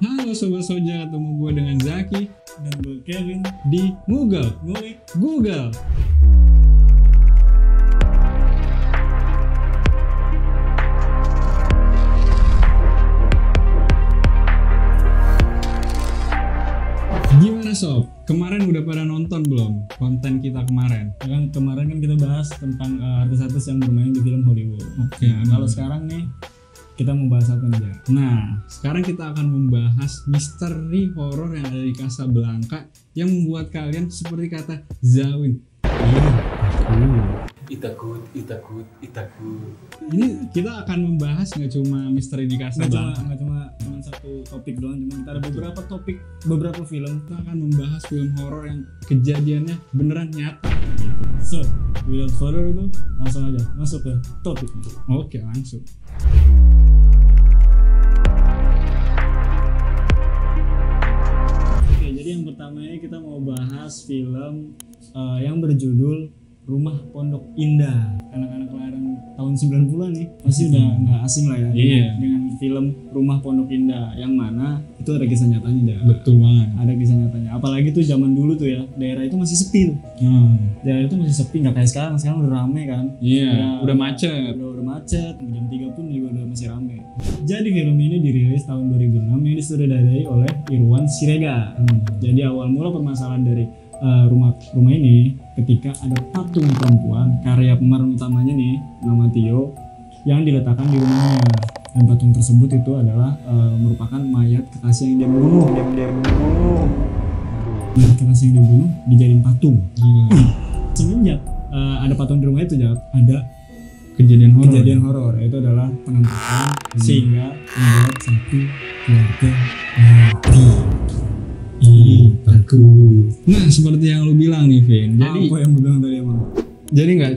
Halo Sobat Soja, ketemu gue dengan Zaki dan gue Kevin di Google. Google. Gimana Sob? Kemarin udah pada nonton belum konten kita kemarin? Kemarin kan kita bahas tentang artis-artis yang bermain di film Hollywood. Oke. Nah, kalau sekarang nih kita mau bahas apa nih, Ja? Nah, sekarang kita akan membahas misteri horor yang ada di Casablanca yang membuat kalian seperti kata Zawin. Itakut. Ini kita akan membahas nggak cuma misteri di Casablanca. Nggak cuma satu topik doang, cuma kita ada beberapa topik, beberapa film. Kita akan membahas film horor yang kejadiannya beneran nyata. So, without further ado, langsung aja masuk ke topik. Oke, langsung. Oke, jadi yang pertama ini kita mau bahas film yang berjudul Rumah Pondok Indah. Anak-anak kelahiran tahun 90-an nih pasti udah nggak asing lah ya dengan film Rumah Pondok Indah, yang mana itu ada kisah nyatanya. Betul banget. Ada kisah nyatanya. Apalagi tuh zaman dulu tuh ya, daerah itu masih sepi tuh. Daerah itu masih sepi, nggak kayak sekarang udah rame kan. Udah macet. Udah macet, jam 3 pun juga udah masih rame. Jadi film ini dirilis tahun 2006 yang disutradarai oleh Irwan Siregar. Jadi awal mula permasalahan dari rumah ini ketika ada patung perempuan karya pemeran utamanya nih, nama Tio, yang diletakkan di rumahnya. Dan patung tersebut itu adalah merupakan mayat kekasih yang dia bunuh. Mayat kekasih yang dibunuh dijadiin patung. Semenjak ada patung di rumah itu, ada kejadian horor, yaitu adalah penampakan sehingga membuat satu keluarga mati. Takut. Nah, seperti yang lu bilang nih, Vin. Jadi apa yang gue bilang tadi emang? Jadi nggak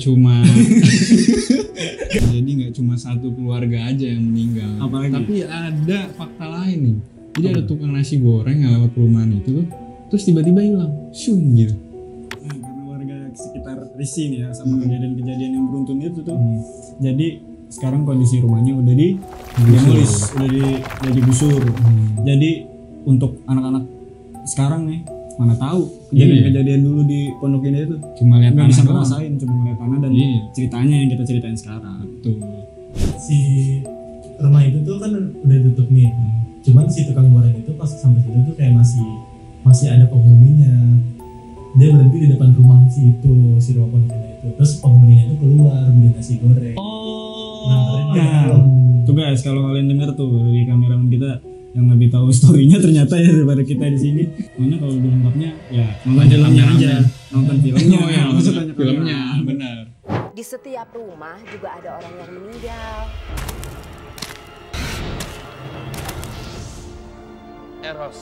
cuma satu keluarga aja yang meninggal. Apalagi? Tapi ada fakta lain nih. Jadi ada tukang nasi goreng yang lewat perumahan itu, terus tiba-tiba hilang, gitu. Nah, karena warga sekitar risih nih ya sama kejadian-kejadian yang beruntun itu tuh. Jadi sekarang kondisi rumahnya udah demolis, udah digusur. Jadi untuk anak-anak sekarang nih, mana tahu kejadian dulu di Pondok Indah itu, cuma lihat nggak tanah bisa doang. ngerasain, cuma ngeliat tanah dan ceritanya yang kita ceritain sekarang. Tuh. Si rumah itu tuh kan udah tutup nih, cuman si tukang goreng itu pas sampai situ tuh kayak masih ada penghuninya. Dia berhenti di depan rumah si rumah Pondok Indah itu, terus penghuninya itu keluar beli nasi goreng. Nganterin ke dalam. Tuh guys, kalau kalian denger tuh dari kameramen kita yang lebih tahu storynya ternyata ya daripada kita di sini. Makanya kalau lengkapnya ya nonton filmnya aja, nonton filmnya. Filmnya benar. Di setiap rumah juga ada orang yang meninggal. Eros,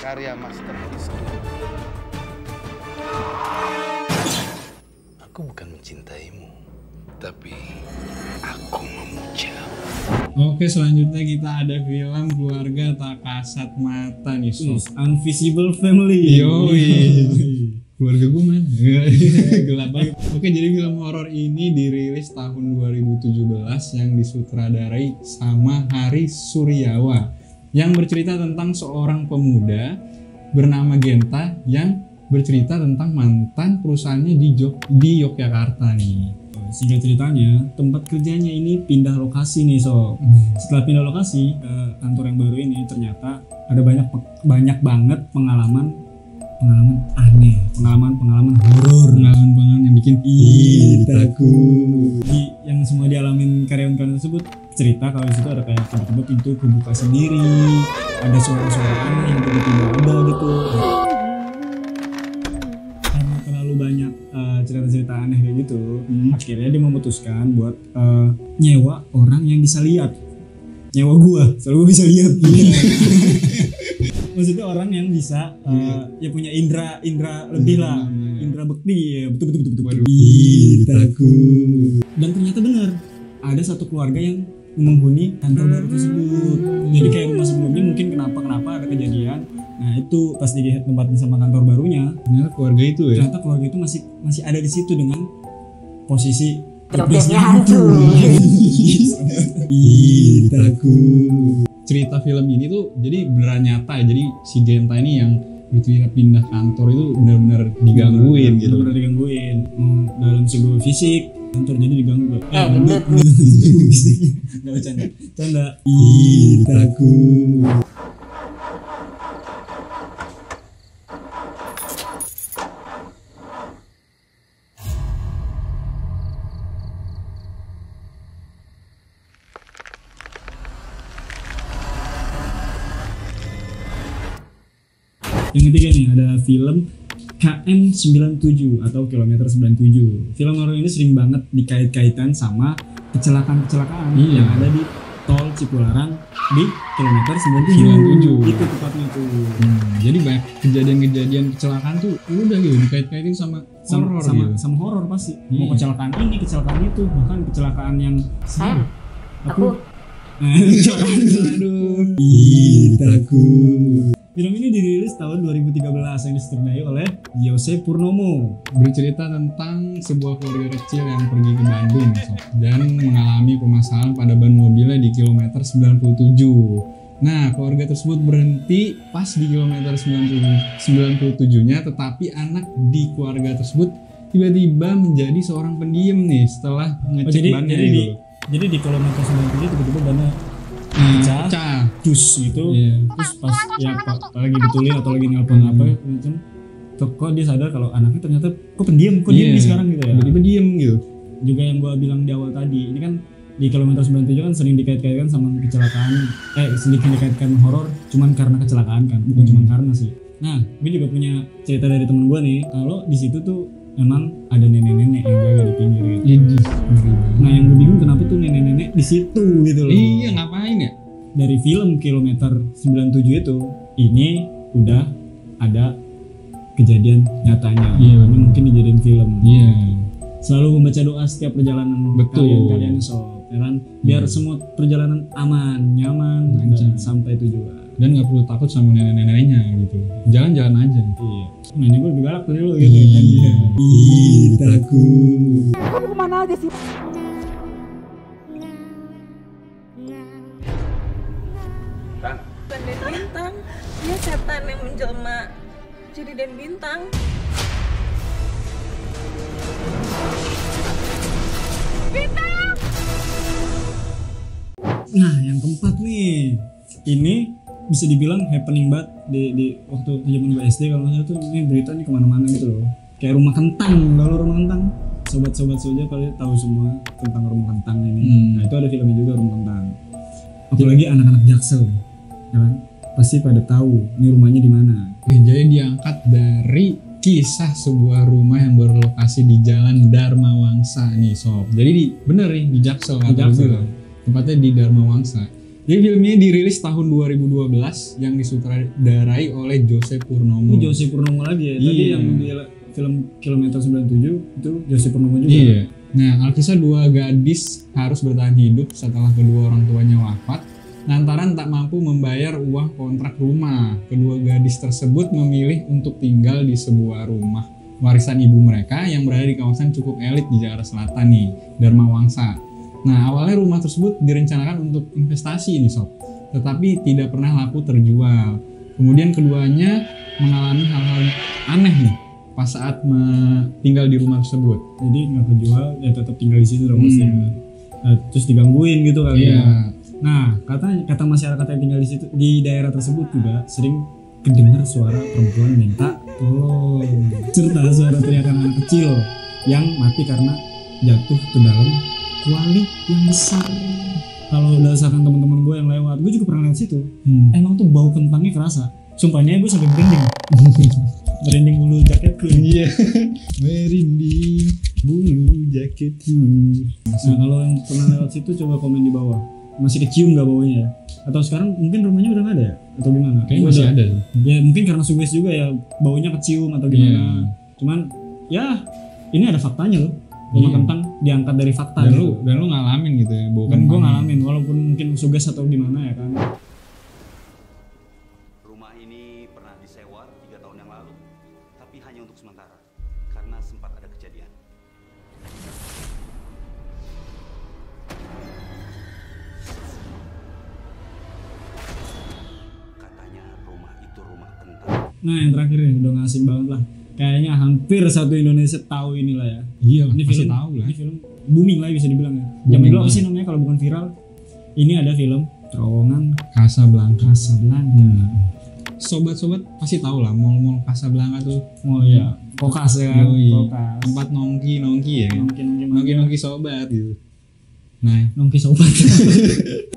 karya Master Rizky. Aku bukan mencintaimu, tapi aku memujamu. Oke, selanjutnya kita ada film Keluarga Tak Kasat Mata nih, Sob. Invisible Family. Keluarga gue mana? Gelap banget. Oke, jadi film horor ini dirilis tahun 2017 yang disutradarai sama Hari Suryawa, yang bercerita tentang seorang pemuda bernama Genta yang bercerita tentang mantan perusahaannya di Yogyakarta nih. Sehingga ceritanya tempat kerjanya ini pindah lokasi nih, Sob. Setelah pindah lokasi ke kantor yang baru ini, ternyata ada banyak banget pengalaman aneh, pengalaman horor, pengalaman yang bikin takut. Yang semua dialamin karyawan tersebut cerita kalau di situ ada kayak tiba-tiba pintu kebuka sendiri, ada suara-suara aneh yang tiba-tiba ada gitu. Karena terlalu banyak cerita-cerita aneh kayak gitu, akhirnya dia memutuskan buat nyewa orang yang bisa lihat. Nyewa gua, soalnya gua bisa lihat. Maksudnya orang yang bisa ya punya indra lebih lah, indra bekti ya, betul. Takut. Dan ternyata benar ada satu keluarga yang menghuni kantor baru tersebut. Jadi kayak rumah sebelumnya mungkin kenapa ada kejadian. Nah itu pas di tempatnya sama kantor barunya, ternyata keluarga itu masih ada di situ dengan posisi Jogetnya hantu. Takut. cerita film ini tuh jadi beneran nyata ya. Jadi si Genta ini yang bercerita pindah kantor itu benar-benar digangguin gitu. Benar-benar digangguin. Mau dalam segi fisik kantor jadi diganggu. bener. Enggak bercanda. Canda. Ih, takut. Yang ketiga nih ada film KM97 atau Kilometer 97. Film horor ini sering banget dikait-kaitan sama kecelakaan-kecelakaan yang ada di tol Cipularang di Kilometer 97. Itu tepatnya tuh. Jadi banyak kejadian-kejadian kecelakaan tuh udah gitu dikait-kaitin sama horor gitu. Sama horor pasti. Mau kecelakaan ini, kecelakaan itu, bahkan kecelakaan yang Aku aduh. Ih, takut. Film ini dirilis tahun 2013 yang disutradarai oleh Jose Purnomo. Bercerita tentang sebuah keluarga kecil yang pergi ke Bandung sob, dan mengalami permasalahan pada ban mobilnya di kilometer 97. Nah, keluarga tersebut berhenti pas di kilometer 97-nya, tetapi anak di keluarga tersebut tiba-tiba menjadi seorang pendiam nih setelah ngecek bannya gitu. Jadi di kilometer 97 tiba-tiba bannya pecah, cus gitu. Terus pas lagi betulin atau lagi nelpon apa macam, kok dia sadar kalau anaknya ternyata kok pendiam nih sekarang gitu ya. Tiba-tiba diem gitu. Juga yang gua bilang di awal tadi, ini kan di kilometer 97 kan sering dikait-kaitkan sama kecelakaan, sedikit dikaitkan horor, cuman karena kecelakaan kan, bukan cuman karena sih. Nah, gue juga punya cerita dari temen gue nih, kalau di situ tuh emang ada nenek-nenek yang jaga di pinggir gitu. Nah, yang gue bingung kenapa tuh nenek-nenek di situ gitu loh. Iya, ngapain ya? Dari film Kilometer 97 itu, ini udah ada kejadian nyatanya. Iya, ini mungkin dijadiin film. Iya. Selalu membaca doa setiap perjalanan kalian sob, ya kan? Biar semua perjalanan aman, nyaman, dan sampai tujuan. Dan nggak perlu takut sama nenek-neneknya gitu. Jalan-jalan aja. Iya. Nenek gue lebih galak dari lo gitu kan. Ih, takut. Kamu kemana aja sih? Bukan Den Bintang, dia setan yang menjelma jadi Den Bintang. Nah, yang keempat nih, ini bisa dibilang happening banget di waktu zaman gue SD. Kalau nggak salah tuh ini berita nih kemana-mana gitu loh. Kayak rumah kentang, kalau rumah kentang, sobat-sobat saja kalian tahu semua tentang rumah kentang ini. Nah itu ada filmnya juga, rumah kentang. Apalagi anak-anak Jaksel, ya kan? Pasti pada tahu ini rumahnya di mana. Jadi diangkat dari kisah sebuah rumah yang berlokasi di Jalan Dharma Wangsa nih sob. Jadi bener nih di Jaksel. Tempatnya di Dharma Wangsa. Jadi filmnya dirilis tahun 2012 yang disutradarai oleh Jose Purnomo. Ini Jose Purnomo lagi ya. Tadi yang di film Kilometer 97 itu Jose Purnomo juga. Iya. Nah, alkisah dua gadis harus bertahan hidup setelah kedua orang tuanya wafat lantaran tak mampu membayar uang kontrak rumah. Kedua gadis tersebut memilih untuk tinggal di sebuah rumah warisan ibu mereka yang berada di kawasan cukup elit di Jakarta Selatan nih, Dharma Wangsa. Nah, awalnya rumah tersebut direncanakan untuk investasi nih sob, tetapi tidak pernah laku terjual. Kemudian keduanya mengalami hal-hal aneh nih pas saat tinggal di rumah tersebut. Jadi nggak kejual, ya tetap tinggal di situ dong pasti. Terus digangguin gitu kali ya. Nah, kata masyarakat yang tinggal di situ di daerah tersebut juga sering kedengar suara perempuan minta tolong, serta suara teriakan anak kecil yang mati karena jatuh ke dalam kuali yang besar. Kalau berdasarkan teman-teman gue yang lewat, gue juga pernah lewat situ. Emang tuh bau kentangnya kerasa. Sumpahnya gue sampai merinding. Merinding bulu jaketku. Iya. Merinding bulu jaketku. Nah, kalau yang pernah lewat situ coba komen di bawah. Masih kecium nggak baunya? Atau sekarang mungkin rumahnya udah nggak ada ya? Atau gimana? Kayaknya masih ada. Ya mungkin karena sugesti juga ya, baunya kecium atau gimana. Cuman ya ini ada faktanya loh. Rumah kentang diangkat dari fakta. Dan lu ngalamin gitu ya, Dan gue ngalamin walaupun mungkin suges atau gimana ya kan. Rumah ini pernah disewa 3 tahun yang lalu, tapi hanya untuk sementara karena sempat ada kejadian. Nah yang terakhir nih udah nggak asing banget lah. Kayaknya hampir satu Indonesia tahu inilah ya. Iya, Ini pasti film tahu lah. Ini film booming lah bisa dibilang ya. Booming Zaman dulu apa banget. sih namanya kalau bukan viral? Ini ada film Terowongan Casablanca. Casablanca. Sobat-sobat pasti tahu lah mall-mall Casablanca tuh. Oh iya, Kokas ya kan? Yoi. Kokas. Tempat nongki ya kan? Nongki Nongki sobat gitu. Nah, Nongki sobat.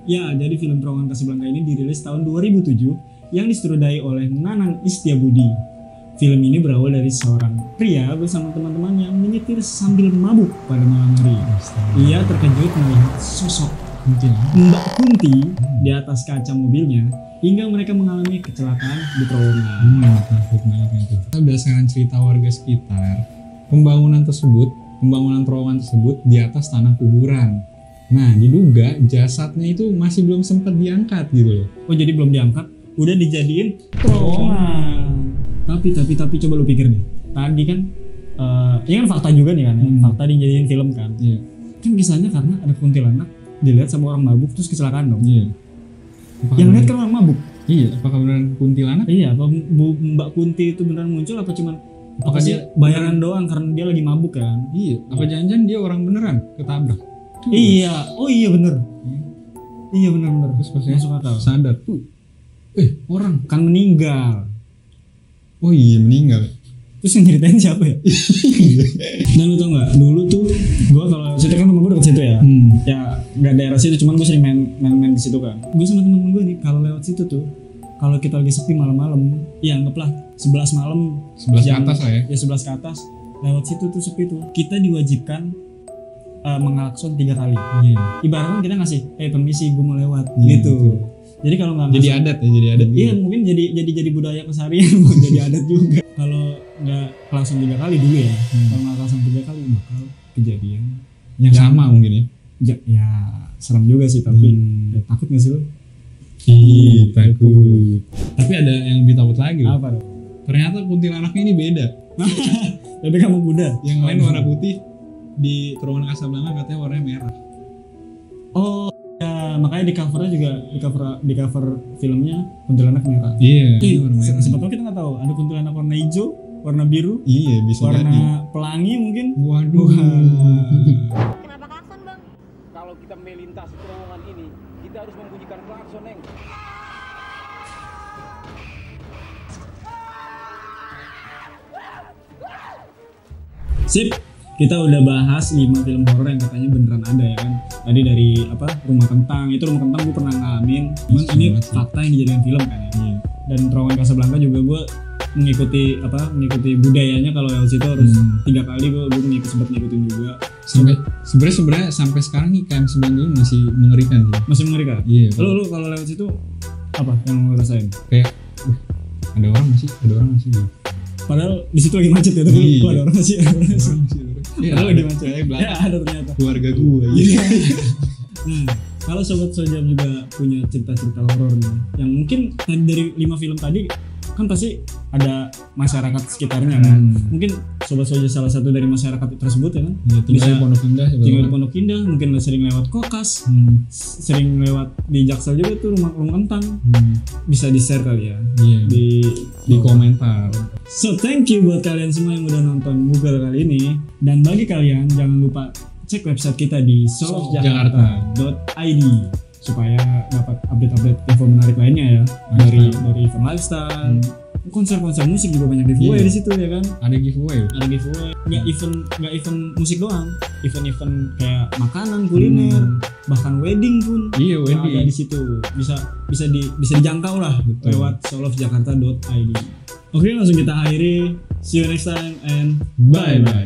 Ya, jadi film Terowongan Casablanca ini dirilis tahun 2007 yang disutradarai oleh Nanang Istiabudi. Film ini berawal dari seorang pria bersama teman-teman yang menyetir sambil mabuk pada malam hari. Ia terkejut melihat sosok Mbak Kunti di atas kaca mobilnya hingga mereka mengalami kecelakaan di terowongan. takut banget itu. Berdasarkan cerita warga sekitar, pembangunan terowongan tersebut di atas tanah kuburan. Nah, diduga jasadnya itu masih belum sempat diangkat gitu loh. Oh, jadi belum diangkat, udah dijadiin terowongan. Tapi coba lu pikir deh. Tadi kan ini kan fakta juga nih kan, ya. Fakta dijadiin film kan. Iya. Kan kisahnya karena ada kuntilanak dilihat sama orang mabuk terus kecelakaan dong. Iya. Yang lihat kan orang mabuk. Iya, apakah beneran kuntilanak? Iya, apa Mbak Kunti itu beneran muncul apa cuman Apakah apa sih, dia- bayaran doang karena dia lagi mabuk kan? Iya. Apa jangan-jangan dia orang beneran ketabrak? Iya, oh iya bener. Iya bener. Terus pas Masuk akal. sadar tuh, orang. Kan meninggal. Oh iya, meninggal. Terus yang nyeritain siapa ya? Dan lu tau gak, dulu tuh gue kalau situ kan rumah gue deket situ ya. Ya gak daerah situ, cuman gue sering main di situ kan. Gue sama temen gue nih kalau lewat situ tuh, kalau kita lagi sepi malam-malam, ya anggaplah 11 malam, 11 ke atas lah ya. Ya 11 ke atas, lewat situ tuh sepi tuh. Kita diwajibkan mengelakson 3 kali. Iya. Ibaratnya kita ngasih, permisi gue mau lewat, Iya, gitu. betul. Jadi kalau nggak Jadi ngasih- adat ya, jadi adat. Iya mungkin jadi budaya keseharian, bukan jadi adat juga. Kalau nggak langsung 3 kali dulu ya, kalau nggak langsung 3 kali bakal kejadian. Yang sama mungkin ya. Ya serem juga sih tapi ya, takut nggak sih lo? Ih, takut. Tapi ada yang lebih takut lagi loh. Apa? Ternyata kuntilanaknya ini beda. Tapi kamu Buddha. Yang lain warna putih, di terowongan Casablanca katanya warnanya merah. Oh ya makanya di covernya juga di cover filmnya kuntilanak merah. Iya, ini warna merah. Siapa tahu kita nggak tahu ada kuntilanak warna hijau, warna biru, Iya, bisa jadi. warna pelangi mungkin. Waduh. Kenapa klakson bang? Kalau kita melintasi terowongan ini, kita harus membunyikan klakson, Neng. Sip, kita udah bahas 5 film horor yang katanya beneran ada ya kan. Tadi dari Rumah Kentang, itu Rumah Kentang gue pernah ngalamin. Cuman ini fakta yang dijadikan film kan ya. Iya. Dan Terowongan Casablanca juga gue mengikuti budayanya kalau lewat situ harus 3 kali gue sempat ngikutin juga. Sebenarnya sampai sekarang nih KM92 masih mengerikan sih. Masih mengerikan. Iya. Lu kalau lewat situ apa yang lu rasain? Kayak ada orang nggak sih? Ada orang nggak sih? Padahal di situ lagi macet ya, tapi Iya. kok ada orang sih. Iya, Padahal lagi macet. Kayak belakang. Ya ada ternyata. Keluarga gue. Iya. Nah, kalau Sobat Sojab juga punya cerita-cerita horor nih, yang mungkin tadi dari 5 film tadi kan pasti ada masyarakat sekitarnya kan. Mungkin Sobat Sojab salah satu dari masyarakat tersebut ya kan. Iya, tinggal di Pondok Indah. Tinggal di Pondok Indah, mungkin sering lewat Kokas, sering lewat di Jaksel juga tuh rumah kentang. Bisa di-share kali ya. Iya. Di komentar. So thank you buat kalian semua yang udah nonton Google kali ini. Dan bagi kalian jangan lupa cek website kita di solofjakarta.id supaya dapat update-update info menarik lainnya ya. Dari event lifestyle, konser-konser musik juga banyak giveaway Iya. di situ ya kan. Ada giveaway. Ada giveaway. Nggak event musik doang, event kayak makanan, kuliner, bahkan wedding pun. Iya, wedding. Ada di situ. Bisa dijangkau lah. Betul. Lewat solofjakarta.id. Oke, langsung kita akhiri. See you next time and Bye bye.